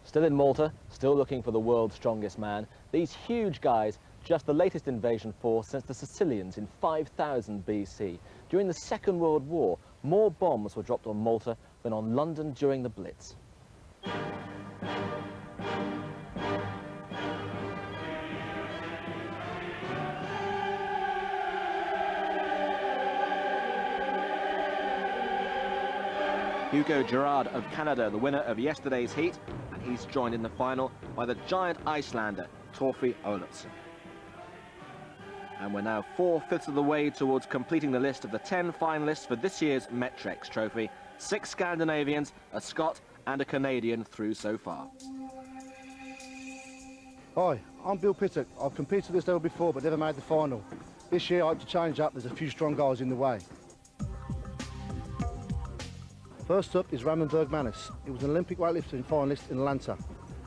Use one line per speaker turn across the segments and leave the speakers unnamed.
Still in Malta, still looking for the world's strongest man. These huge guys, just the latest invasion force since the Sicilians in 5000 BC. During the Second World War, more bombs were dropped on Malta than on London during the Blitz. Hugo Gerard of Canada, the winner of yesterday's heat, and he's joined in the final by the giant Icelander, Torfi Olafsson. And we're now 4/5 of the way towards completing the list of the 10 finalists for this year's Metrex Trophy. 6 Scandinavians, a Scot and a Canadian through so far.
Hi, I'm Bill Pittuck. I've competed this level before but never made the final. This year I hope to change up, there's a few strong guys in the way. First up is Bergmanis. He was an Olympic weightlifting finalist in Atlanta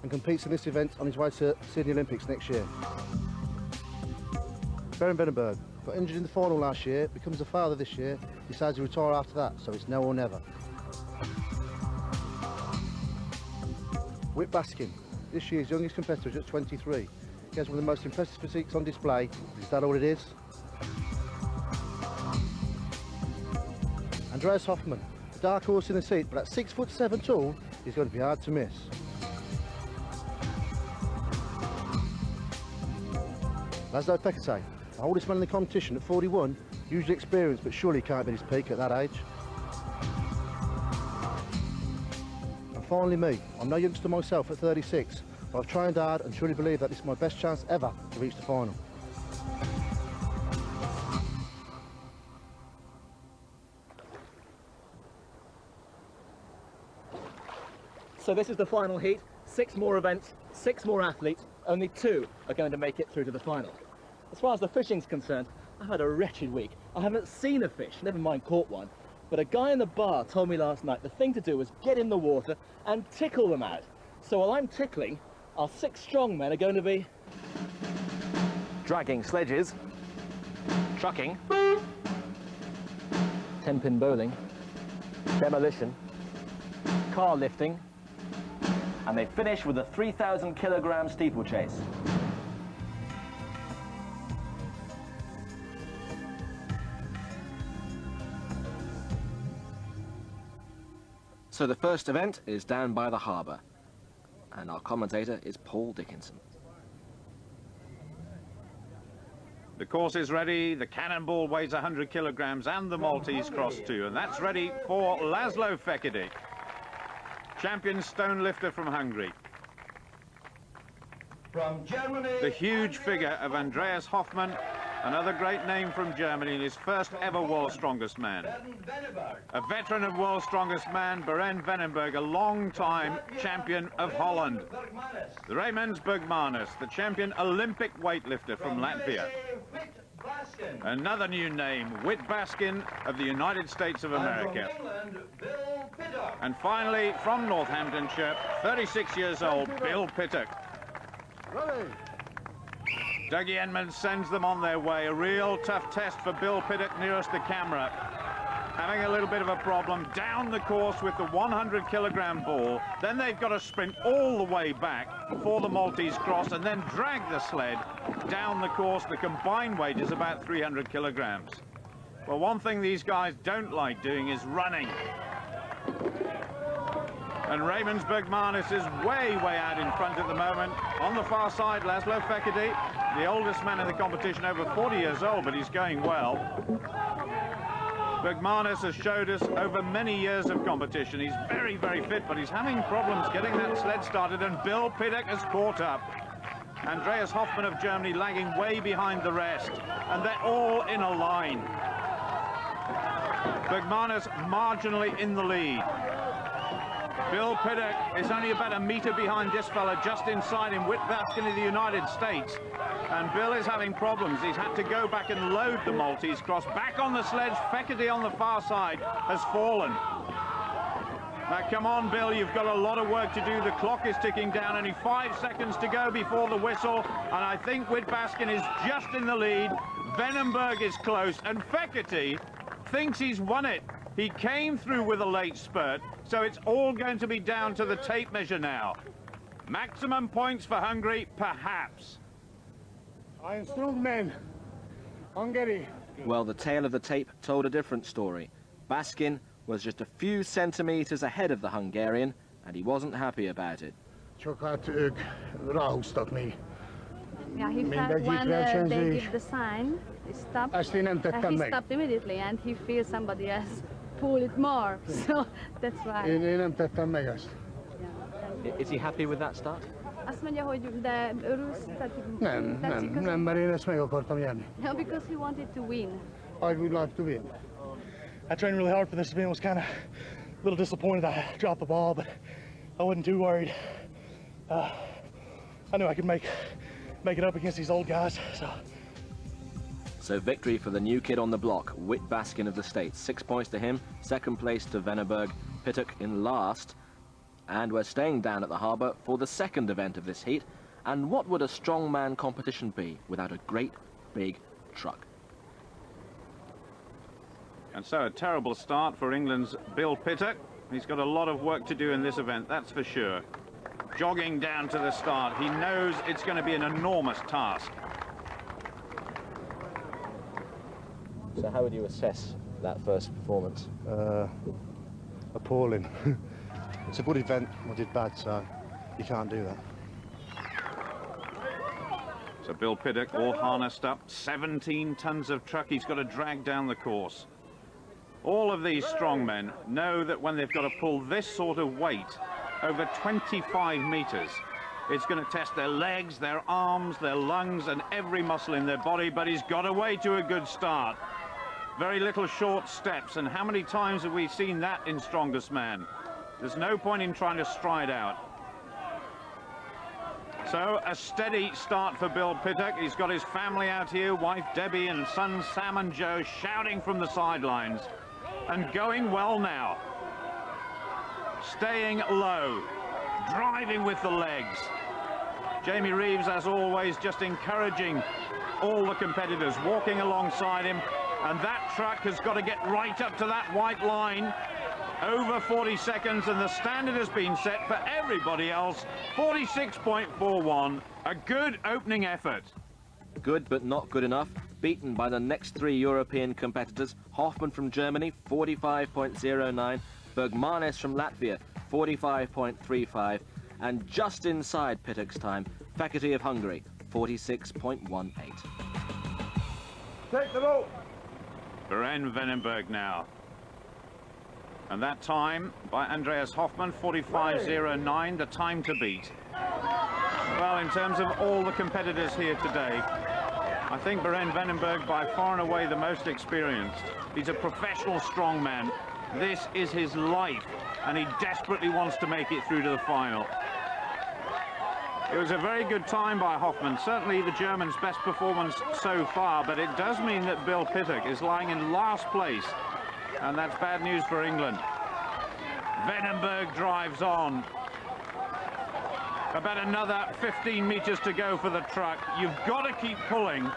and competes in this event on his way to Sydney Olympics next year. Veneberg got injured in the final last year, becomes a father this year, decides to retire after that, so it's now or never. Whit Baskin, this year's youngest competitor is at 23. He has one of the most impressive physiques on display. Is that all it is? Andreas Hoffman, the dark horse in the seat, but at 6'7" tall, he's going to be hard to miss. László, Fekete, the oldest man in the competition at 41, hugely experienced, but surely can't be his peak at that age. And finally me, I'm no youngster myself at 36, but I've trained hard and truly believe that this is my best chance ever to reach the final.
So this is the final heat, 6 more events, 6 more athletes, only 2 are going to make it through to the final. As far as the fishing's concerned, I've had a wretched week. I haven't seen a fish, never mind caught one, but a guy in the bar told me last night the thing to do was get in the water and tickle them out. So while I'm tickling, our 6 strong men are going to be dragging sledges, trucking, 10-pin bowling, demolition, car lifting, and they finish with a 3,000 kilogram steeplechase. So the first event is down by the harbour, and our commentator is Paul Dickinson.
The course is ready, the cannonball weighs 100 kilograms and the Maltese cross too, and that's ready for László Fekete, champion stone lifter from Hungary.
From Germany,
the huge figure of Andreas Hoffman, another great name from Germany, and his first ever World's Strongest Man. A veteran of World's Strongest Man, Berend Veneberg, a long-time champion of Holland. The Raimonds Bergmanis, the champion Olympic weightlifter from Latvia. Another new name, Whit Baskin of the United States of America. And finally, from Northamptonshire, 36 years old, Bill Pittuck. Dougie Edmonds sends them on their way. A real tough test for Bill Pittuck nearest the camera. Having a little bit of a problem down the course with the 100 kilogram ball. Then they've got to sprint all the way back for the Maltese cross and then drag the sled down the course. The combined weight is about 300 kilograms. Well, one thing these guys don't like doing is running. And Raimonds Bergmanis is way out in front at the moment. On the far side, László Fekete, the oldest man in the competition, over 40 years old, but he's going well. Bergmanis has showed us over many years of competition. He's very fit, but he's having problems getting that sled started, and Bill Pittuck has caught up. Andreas Hoffman of Germany lagging way behind the rest, and they're all in a line. Bergmanis marginally in the lead. Bill Pittuck is only about a metre behind this fella, just inside him, Whit Baskin of the United States. And Bill is having problems. He's had to go back and load the Maltese cross. Back on the sledge, Fekete on the far side has fallen. Now, come on, Bill, you've got a lot of work to do. The clock is ticking down, only 5 seconds to go before the whistle. And I think Whit Baskin is just in the lead. Veneberg is close, and Fekete thinks he's won it. He came through with a late spurt, so it's all going to be down to the tape measure now. Maximum points for Hungary, perhaps.
I am strong man. Hungary.
Well, the tail of the tape told a different story. Baskin was just a few centimetres ahead of the Hungarian, and he wasn't happy about it.
Csak hát ők ráhúztak még.
Yeah, he felt
Mindegyik
when they
versenyző
give the sign, he stopped.
Ezt én nem tettem
He
meg.
stopped immediately, and he feels somebody else pull it more. So that's why.
Én nem tettem meg ezt.
Is he happy with that start?
Azt mondja, hogy de örülsz, tehát
Nem, mert én ezt meg akartam nyerni.
No, because he wanted to win.
I would like to win.
I trained really hard for this event. Was kind of a little disappointed I dropped the ball, but I wasn't too worried. I knew I could make it up against these old guys.
So victory for the new kid on the block, Whit Baskin of the States. 6 points to him, second place to Veneberg, Pittuck in last. And we're staying down at the harbour for the second event of this heat. And what would a strongman competition be without a great big truck?
And so a terrible start for England's Bill Pittuck. He's got a lot of work to do in this event, that's for sure. Jogging down to the start, he knows it's going to be an enormous task.
So how would you assess that first performance?
Appalling. It's a good event. I did bad, so you can't do that.
So Bill Pittuck all harnessed up, 17 tons of truck he's got to drag down the course. All of these strongmen know that when they've got to pull this sort of weight over 25 meters, it's going to test their legs, their arms, their lungs, and every muscle in their body, but he's got away to a good start. Very little short steps, and how many times have we seen that in Strongest Man? There's no point in trying to stride out. So a steady start for Bill Pittuck. He's got his family out here, wife Debbie and sons Sam and Joe shouting from the sidelines, and going well now. Staying low, driving with the legs. Jamie Reeves, as always, just encouraging all the competitors, walking alongside him, and that truck has got to get right up to that white line. Over 40 seconds, and the standard has been set for everybody else, 46.41. A good opening effort.
Good, but not good enough. Beaten by the next three European competitors. Hoffman from Germany, 45.09. Bergmanis from Latvia, 45.35. And just inside Pittuck's time, Fekete of Hungary, 46.18.
Take the rope.
Berend Veneberg now. And that time by Andreas Hoffman, 45.09, the time to beat. Well, in terms of all the competitors here today, I think Berend Veneberg by far and away the most experienced. He's a professional strongman. This is his life, and he desperately wants to make it through to the final. It was a very good time by Hoffman, certainly the German's best performance so far, but it does mean that Bill Pittuck is lying in last place, and that's bad news for England. Veneberg drives on. About another 15 meters to go for the truck. You've got to keep pulling,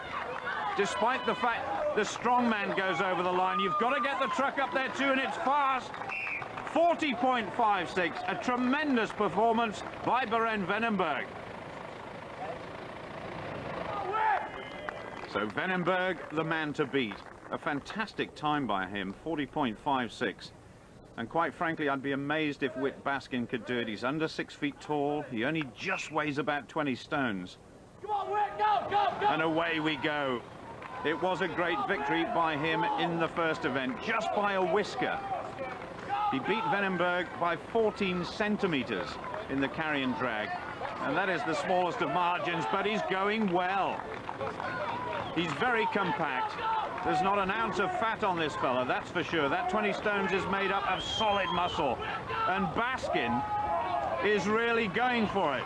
despite the fact the strongman goes over the line. You've got to get the truck up there too, and it's fast. 40.56, a tremendous performance by Berend Veneberg. So Veneberg, the man to beat. A fantastic time by him, 40.56. And quite frankly, I'd be amazed if Whit Baskin could do it. He's under 6 feet tall. He only just weighs about 20 stones.
Come on, Whit, go!
And away we go. It was a great victory by him in the first event, just by a whisker. He beat Veneberg by 14 centimeters in the carry and drag. And that is the smallest of margins, but he's going well. He's very compact. There's not an ounce of fat on this fella, that's for sure. That 20 stones is made up of solid muscle. And Baskin is really going for it.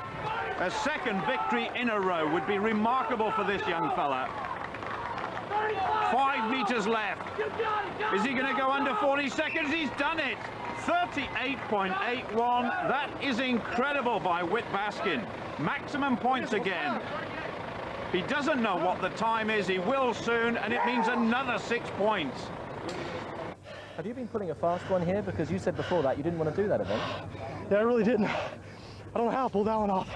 A second victory in a row would be remarkable for this young fella. 5 meters left. Is he going to go under 40 seconds? He's done it. 38.81. That is incredible by Whit Baskin. Maximum points again. He doesn't know what the time is. He will soon, and it means another 6 points.
Have you been pulling a fast one here? Because you said before that you didn't want to do that event.
Yeah, I really didn't. I don't know how I pulled that one off.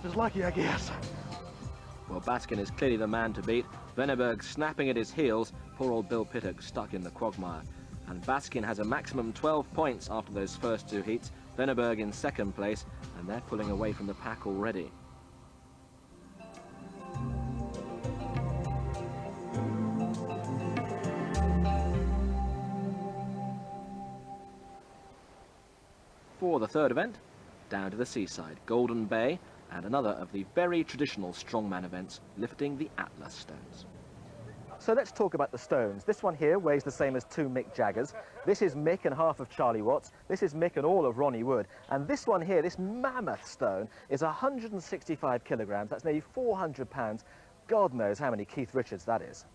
Just lucky, I guess.
Well, Baskin is clearly the man to beat. Veneberg snapping at his heels. Poor old Bill Pittuck stuck in the quagmire. And Baskin has a maximum 12 points after those first two heats. Veneberg in second place, and they're pulling away from the pack already. For the third event, down to the seaside, Golden Bay, and another of the very traditional strongman events, lifting the Atlas stones.
So let's talk about the stones. This one here weighs the same as 2 Mick Jaggers. This is Mick and half of Charlie Watts. This is Mick and all of Ronnie Wood. And this one here, this mammoth stone, is 165 kilograms. That's nearly 400 pounds. God knows how many Keith Richards that is.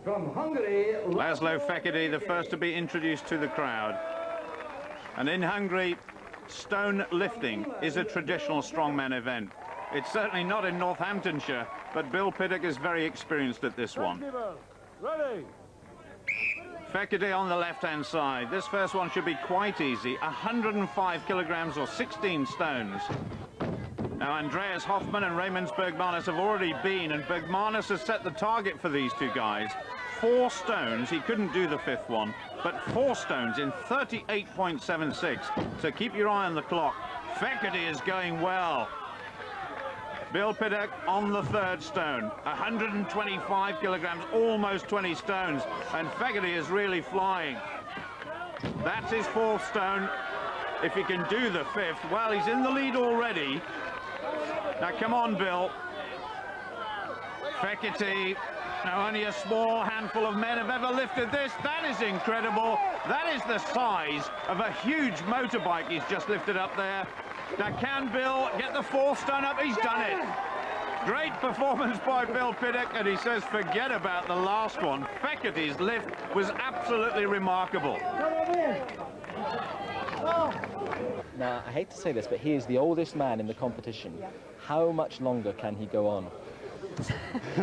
From Hungary, László Fekete, the first to be introduced to the crowd. And in Hungary, stone lifting is a traditional strongman event. It's certainly not in Northamptonshire, but Bill Pittuck is very experienced at this one.
Ready.
Fekete on the left-hand side. This first one should be quite easy. 105 kilograms or 16 stones. Now, Andreas Hoffman and Raimonds Bergmanis have already been, and Bergmanis has set the target for these two guys. 4 stones. He couldn't do the fifth one, but 4 stones in 38.76. So keep your eye on the clock. Fekete is going well. Bill Pittuck on the third stone, 125 kilograms, almost 20 stones, and Fekete is really flying. That's his 4th stone. If he can do the 5th, well, he's in the lead already. Now, come on, Bill. Fekete. Now, only a small handful of men have ever lifted this. That is incredible. That is the size of a huge motorbike he's just lifted up there. Now, can Bill get the 4th stone up? He's done it. Great performance by Bill Pittuck, and he says forget about the last one. Fekete's lift was absolutely remarkable.
Now, I hate to say this, but he is the oldest man in the competition. How much longer can he go on?
I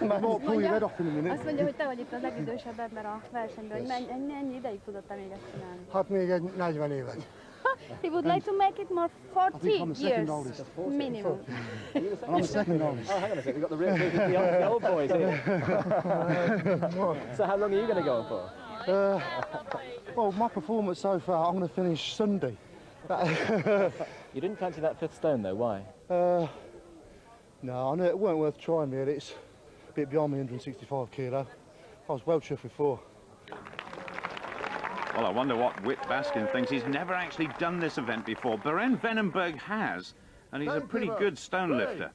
might pull your head off in a minute.
Azt mondja, hogy te vagy itt a legidősebb ebben a versenyben, hogy mennyi ideig tudod még ezt csinálni?
Hát még egy 40 évet.
He would like to make it more 40
I'm the second
years
oldest.
minimum.
I'm the second oldest.
Oh, hang on a second, we've got the old boys here. So how long are you going to go on for?
Well, my performance so far, I'm going to finish Sunday.
You didn't fancy that 5th stone though, why?
No, I knew it weren't worth trying really. It's a bit beyond me, 165 kilo. I was well chuffed before.
Well, I wonder what Whit Baskin thinks. He's never actually done this event before. Berend Veneberg has, and he's a pretty good stone lifter.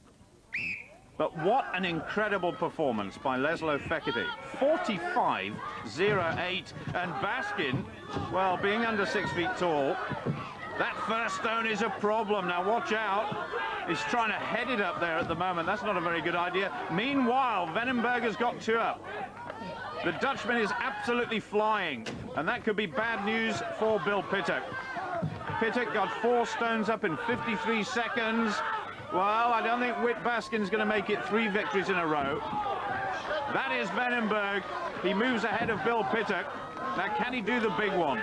But what an incredible performance by László Fekete. 45.08, and Baskin, well, being under 6 feet tall, that first stone is a problem. Now watch out. He's trying to head it up there at the moment. That's not a very good idea. Meanwhile, Veneberg has got 2 up. The Dutchman is absolutely flying, and that could be bad news for Bill Pittuck. Pittuck got 4 stones up in 53 seconds. Well, I don't think Whit Baskin's going to make it 3 victories in a row. That is Veneberg. He moves ahead of Bill Pittuck. Now, can he do the big one?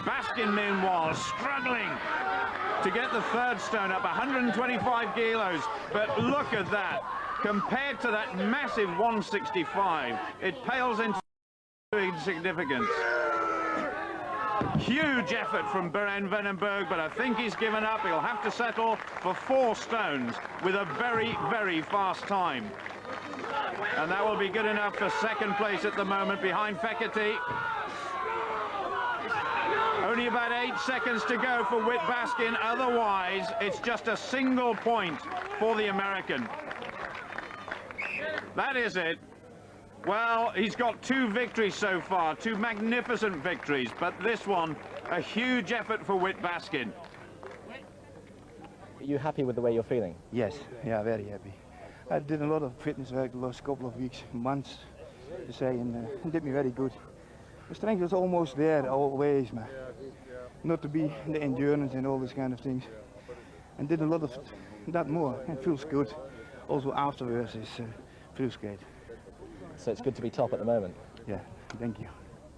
Baskin, meanwhile, struggling to get the 3rd stone up, 125 kilos. But look at that. Compared to that massive 165, it pales into insignificance. Huge effort from Berend Veneberg, but I think he's given up. He'll have to settle for 4 stones with a very, very fast time. And that will be good enough for 2nd place at the moment behind Fekete. Only about 8 seconds to go for Whit Baskin. Otherwise, it's just a single point for the American. That is it. Well, he's got 2 victories so far, 2 magnificent victories, but this one, a huge effort for Whit Baskin.
Are you happy with the way you're feeling?
Yes, yeah, very happy. I did a lot of fitness work the last couple of weeks, months, to say, and it did me very good. The strength was almost there always, man. Not to be the endurance and all these kind of things. And did a lot of that more. It feels good. Also afterwards, it feels great.
So it's good to be top at the moment?
Yeah, thank you.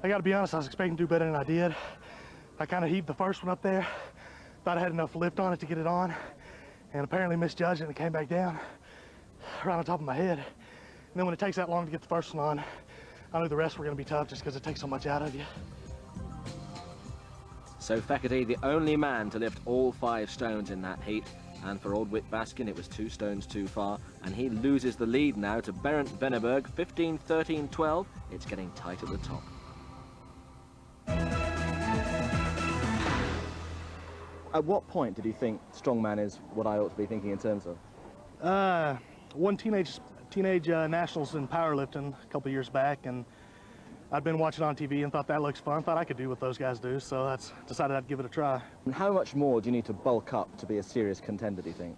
I gotta be honest, I was expecting to do better than I did. I kind of heaved the first one up there. Thought I had enough lift on it to get it on, and apparently misjudged it and it came back down right on top of my head. And then when it takes that long to get the first one on, I knew the rest were going to be tough just because it takes so much out of you.
So Fekete, the only man to lift all 5 stones in that heat, and for old Whit Baskin it was 2 stones too far, and he loses the lead now to Berend Veneberg, 15-13-12. It's getting tight at the top.
At what point did you think strongman is what I ought to be thinking in terms of?
Won teenage nationals in powerlifting a couple years back, and I'd been watching on TV and thought that looks fun. Thought I could do what those guys do, so that's decided I'd give it a try.
And how much more do you need to bulk up to be a serious contender, do you think?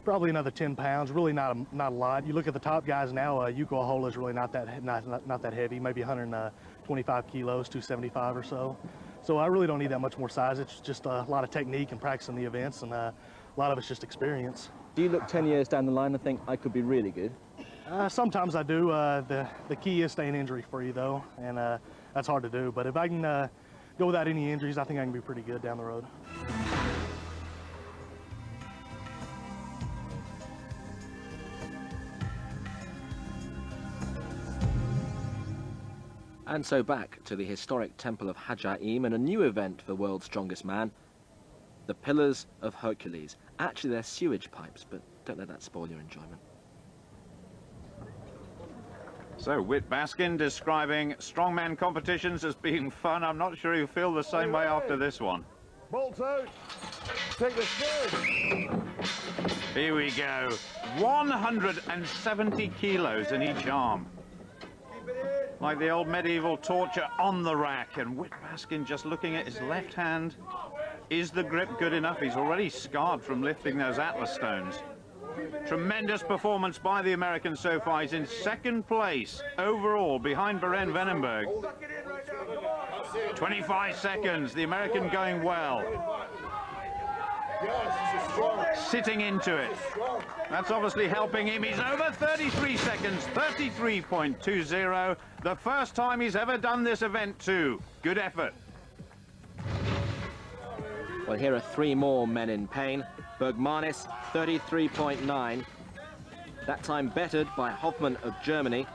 Probably another 10 pounds. Really not a lot. You look at the top guys now. Yuko Ahola is really not that heavy. Maybe 125 kilos, 275 or so. So I really don't need that much more size. It's just a lot of technique and practicing the events, and a lot of it's just experience.
Do you look 10 years down the line and think, I could be really good?
Sometimes I do. The key is staying injury-free, though, and that's hard to do. But if I can go without any injuries, I think I can be pretty good down the road.
And so back to the historic Temple of Hajaim and a new event for World's Strongest Man, the Pillars of Hercules. Actually, they're sewage pipes, but don't let that spoil your enjoyment.
So, Whit Baskin describing strongman competitions as being fun. I'm not sure he'll feel the same way after this one.
Bolts out. Take the stairs.
Here we go. 170 kilos in each arm. Like the old medieval torture on the rack, and Whit Baskin just looking at his left hand. Is the grip good enough? He's already scarred from lifting those Atlas stones. Tremendous performance by the American so far. He's in 2nd place overall behind Berend Veneberg. 25 seconds, the American going well. Sitting into it. That's obviously helping him. He's over 33 seconds, 33.20. The first time he's ever done this event too. Good effort.
Well, here are 3 more men in pain. Bergmanis, 33.9. That time bettered by Hoffman of Germany,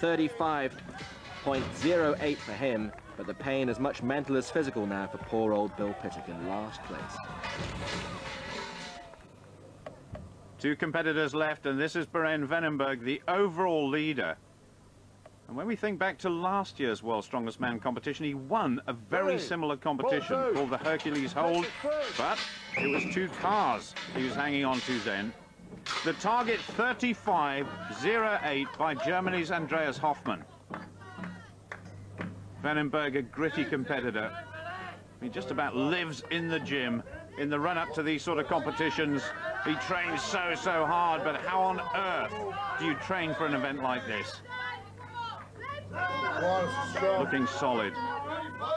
35.08 for him. But the pain is much mental as physical now for poor old Bill Pittuck in last place.
2 competitors left, and this is Berend Veneberg, the overall leader. And when we think back to last year's World's Strongest Man competition, he won a very similar competition called the Hercules Hold, but it was 2 cars he was hanging on to then. The target 35.08 by Germany's Andreas Hoffman. Veneberg, a gritty competitor. He just about lives in the gym. In the run-up to these sort of competitions, he trains so hard, but how on earth do you train for an event like this? Looking solid,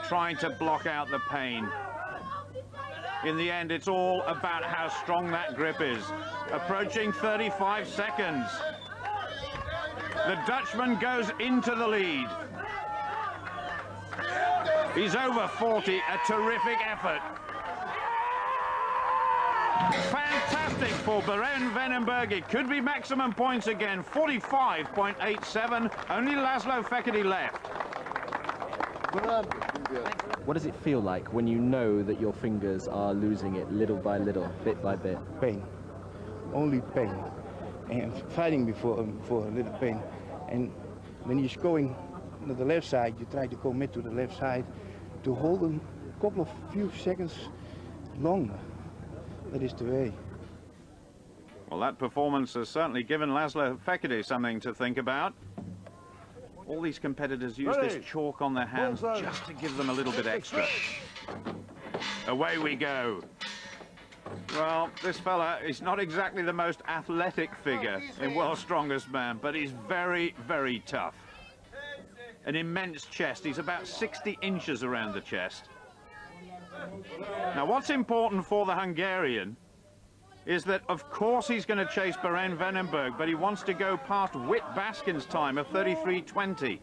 trying to block out the pain. In the end, it's all about how strong that grip is. Approaching 35 seconds. The Dutchman goes into the lead. He's over 40, a terrific effort. Fantastic for Berend Veneberg. It could be maximum points again, 45.87. Only László Fekete left.
What does it feel like when you know that your fingers are losing it little by little, bit by bit?
Pain, only pain, and fighting before a little pain. And when you're going to the left side, you try to commit to the left side to hold them a few seconds longer. That is the way.
Well, that performance has certainly given László Fekete something to think about. All these competitors use this chalk on their hands just to give them a little bit extra. Away we go. Well, this fella is not exactly the most athletic figure in World's Strongest Man, but he's very, very tough. An immense chest. He's about 60 inches around the chest. Now, what's important for the Hungarian is that, of course, he's going to chase Berend Veneberg, but he wants to go past Whit Baskin's time of 33.20.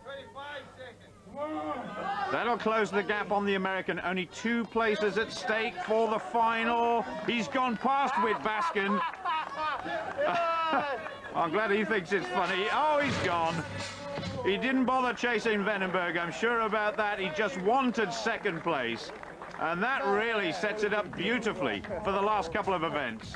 That'll close the gap on the American. Only 2 places at stake for the final. He's gone past Whit Baskin. I'm glad he thinks it's funny. Oh, he's gone. He didn't bother chasing Veneberg, I'm sure about that. He just wanted second place. And that really sets it up beautifully for the last couple of events.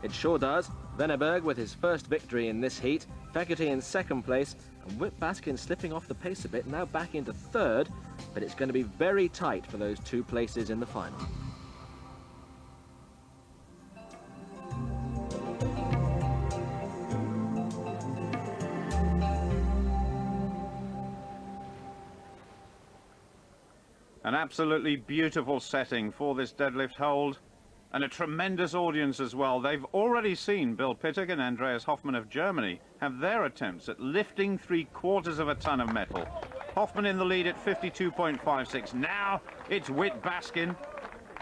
It sure does. Veneberg with his first victory in this heat, Fekete in second place, and Whit Baskin slipping off the pace a bit, now back into third, but it's going to be very tight for those 2 places in the final.
An absolutely beautiful setting for this deadlift hold, and a tremendous audience as well. They've already seen Bill Pittuck and Andreas Hoffman of Germany have their attempts at lifting 3/4 of a ton of metal. Hoffman in the lead at 52.56. Now it's Whit Baskin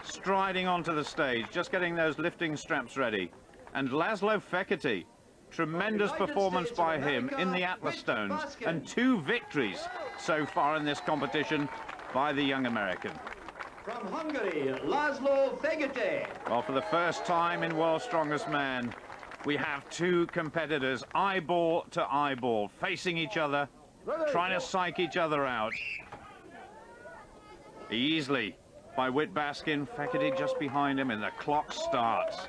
striding onto the stage, just getting those lifting straps ready. And László Fekete, tremendous performance by him in the Atlas Stones, and 2 victories so far in this competition by the young American.
From Hungary, László Fekete.
Well, for the first time in World's Strongest Man, we have 2 competitors eyeball to eyeball, facing each other, trying to psych each other out. Easily by Whit Baskin, Fekete just behind him, and the clock starts.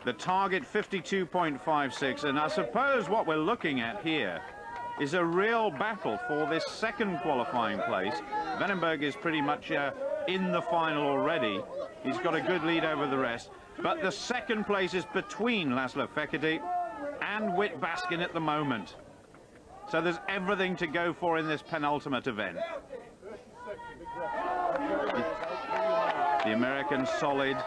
The target 52.56, and I suppose what we're looking at here is a real battle for this second qualifying place. Veneberg is pretty much in the final already. He's got a good lead over the rest. But the second place is between László Fekete and Whit Baskin at the moment. So there's everything to go for in this penultimate event. The American solid.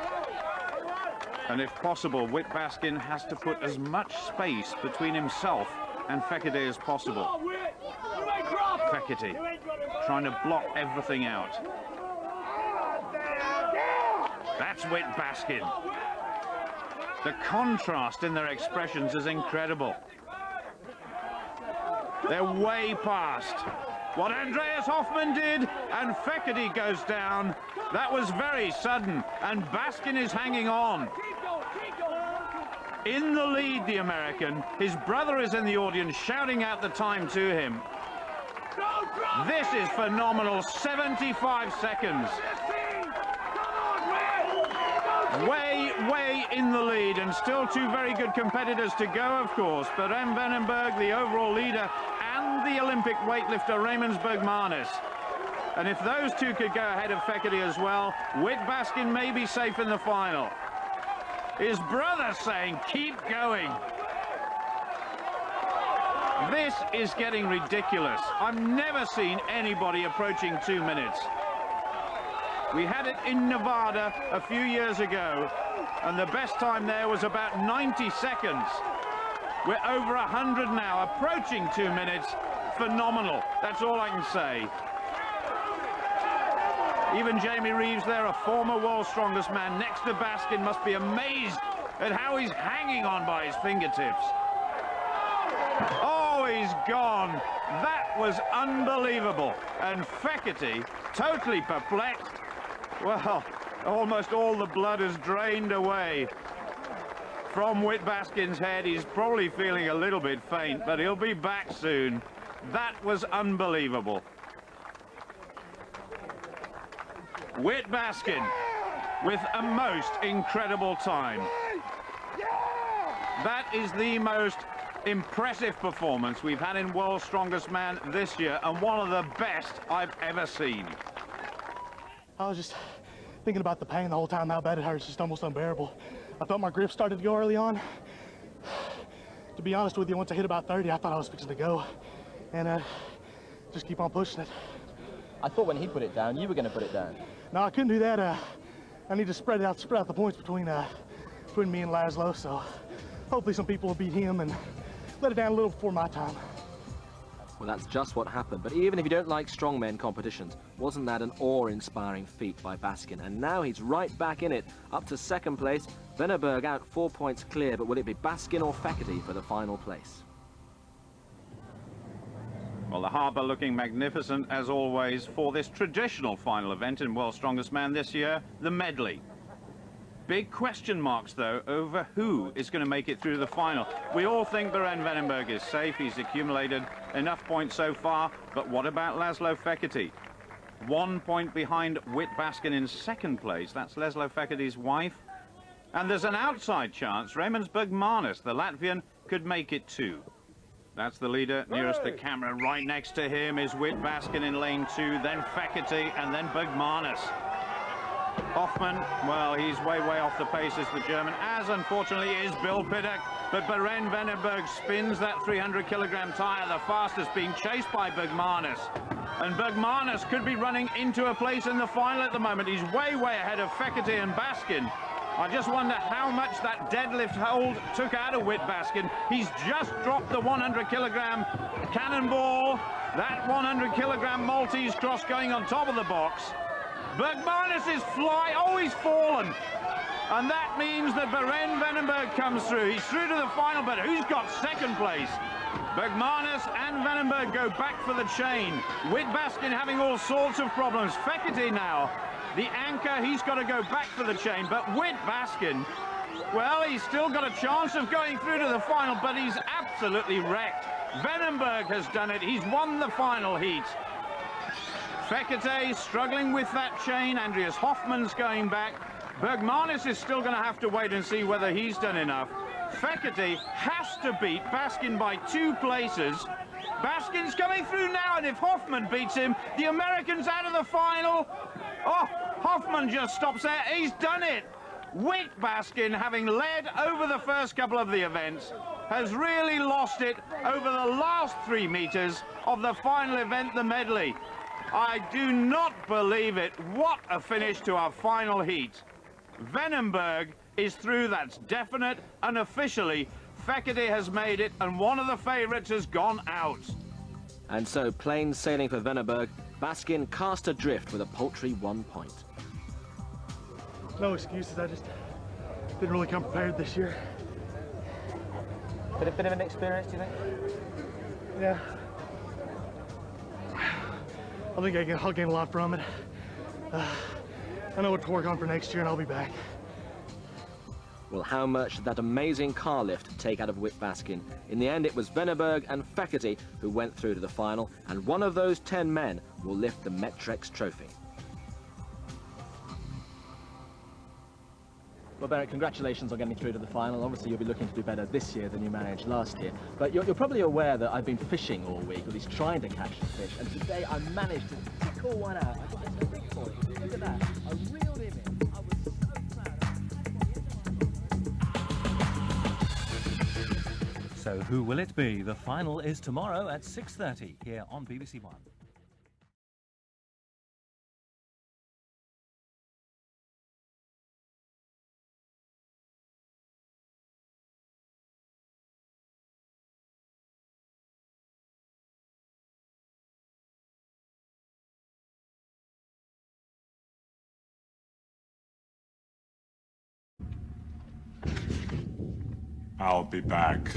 And if possible, Whit Baskin has to put as much space between himself and Fekete as possible. Fekete trying to block everything out. That's Whit Baskin. The contrast in their expressions is incredible. They're way past what Andreas Hoffman did, and Fekete goes down. That was very sudden, and Baskin is hanging on. In the lead, the American. His brother is in the audience shouting out the time to him. This is phenomenal, 75 seconds. Way in the lead, and still 2 very good competitors to go, of course. Berend Veneberg, the overall leader, and the Olympic weightlifter Raimonds Bergmanis. And if those 2 could go ahead of Fekete as well, Whit Baskin may be safe in the final. His brother saying, keep going. This is getting ridiculous. I've never seen anybody approaching 2 minutes. We had it in Nevada a few years ago, and the best time there was about 90 seconds. We're over 100 now, approaching 2 minutes. Phenomenal, that's all I can say. Even Jamie Reeves there, a former World's Strongest Man, next to Baskin, must be amazed at how he's hanging on by his fingertips. Oh, he's gone. That was unbelievable. And Fekete, totally perplexed. Well, almost all the blood has drained away from Whit Baskin's head. He's probably feeling a little bit faint, but he'll be back soon. That was unbelievable. Whit Baskin with a most incredible time. That is the most impressive performance we've had in World's Strongest Man this year, and one of the best I've ever seen.
I was just thinking about the pain the whole time, how bad it hurts, just almost unbearable. I thought my grip started to go early on. To be honest with you, once I hit about 30, I thought I was fixing to go. And just keep on pushing it.
I thought when he put it down, you were going to put it down.
No, I couldn't do that. I need to spread out the points between me and László, so hopefully some people will beat him and let it down a little before my time.
Well, that's just what happened. But even if you don't like strongmen competitions, wasn't that an awe-inspiring feat by Baskin? And now he's right back in it, up to second place. Veneberg out 4 points clear, but will it be Baskin or Fekete for the final place?
Well, the harbour looking magnificent as always for this traditional final event in World's Strongest Man this year, the medley. Big question marks, though, over who is going to make it through the final. We all think Berend Veneberg is safe. He's accumulated enough points so far. But what about László Fekete? 1 point behind Whit Baskin in second place. That's László Fekete's wife. And there's an outside chance Raimonds Bergmanis, the Latvian, could make it too. That's the leader nearest the camera. Right next to him is Whit Baskin in lane 2, then Fekete, and then Bergmanis. Hoffman, well, he's way off the pace as the German, as unfortunately is Bill Pittuck. But Berend Veneberg spins that 300-kilogram tyre the fastest, being chased by Bergmanis. And Bergmanis could be running into a place in the final at the moment. He's way ahead of Fekete and Baskin. I just wonder how much that deadlift hold took out of Whit Baskin. He's just dropped the 100-kilogram cannonball. That 100-kilogram Maltese cross going on top of the box. Bergmanis is he's fallen. And that means that Berend Veneberg comes through. He's through to the final, but who's got second place? Bergmanis and Veneberg go back for the chain. Whit Baskin having all sorts of problems. Fekete now, the anchor, he's got to go back for the chain. But Whit Baskin, well, he's still got a chance of going through to the final, but he's absolutely wrecked. Veneberg has done it. He's won the final heat. Fekete struggling with that chain. Andreas Hoffman's going back. Bergmanis is still going to have to wait and see whether he's done enough. Fekete has to beat Baskin by 2 places. Baskin's coming through now, and if Hoffman beats him, the American's out of the final. Oh, Hoffman just stops there. He's done it. Whit Baskin, having led over the first couple of the events, has really lost it over the last 3 meters of the final event, the medley. I do not believe it. What a finish to our final heat. Veneberg is through, that's definite, and officially Fekete has made it, and one of the favourites has gone out.
And so, plain sailing for Veneberg, Baskin cast adrift with a paltry 1 point.
No excuses, I just didn't really come prepared this year.
Bit of an experience, do you think?
Yeah. I think I'll gain a lot from it. I know what to work on for next year, and I'll be back.
Well, how much did that amazing car lift take out of Whit Baskin? In the end, it was Veneberg and Fekete who went through to the final, and one of those 10 men will lift the Metrex trophy.
Well, Berend, congratulations on getting through to the final. Obviously, you'll be looking to do better this year than you managed last year. But you're probably aware that I've been fishing all week, at least trying to catch a fish. And today I managed to tickle one out. I got this big boy. Look at that. I reeled him in. I was so proud.
So who will it be? The final is tomorrow at 6:30 here on BBC One.
I'll be back.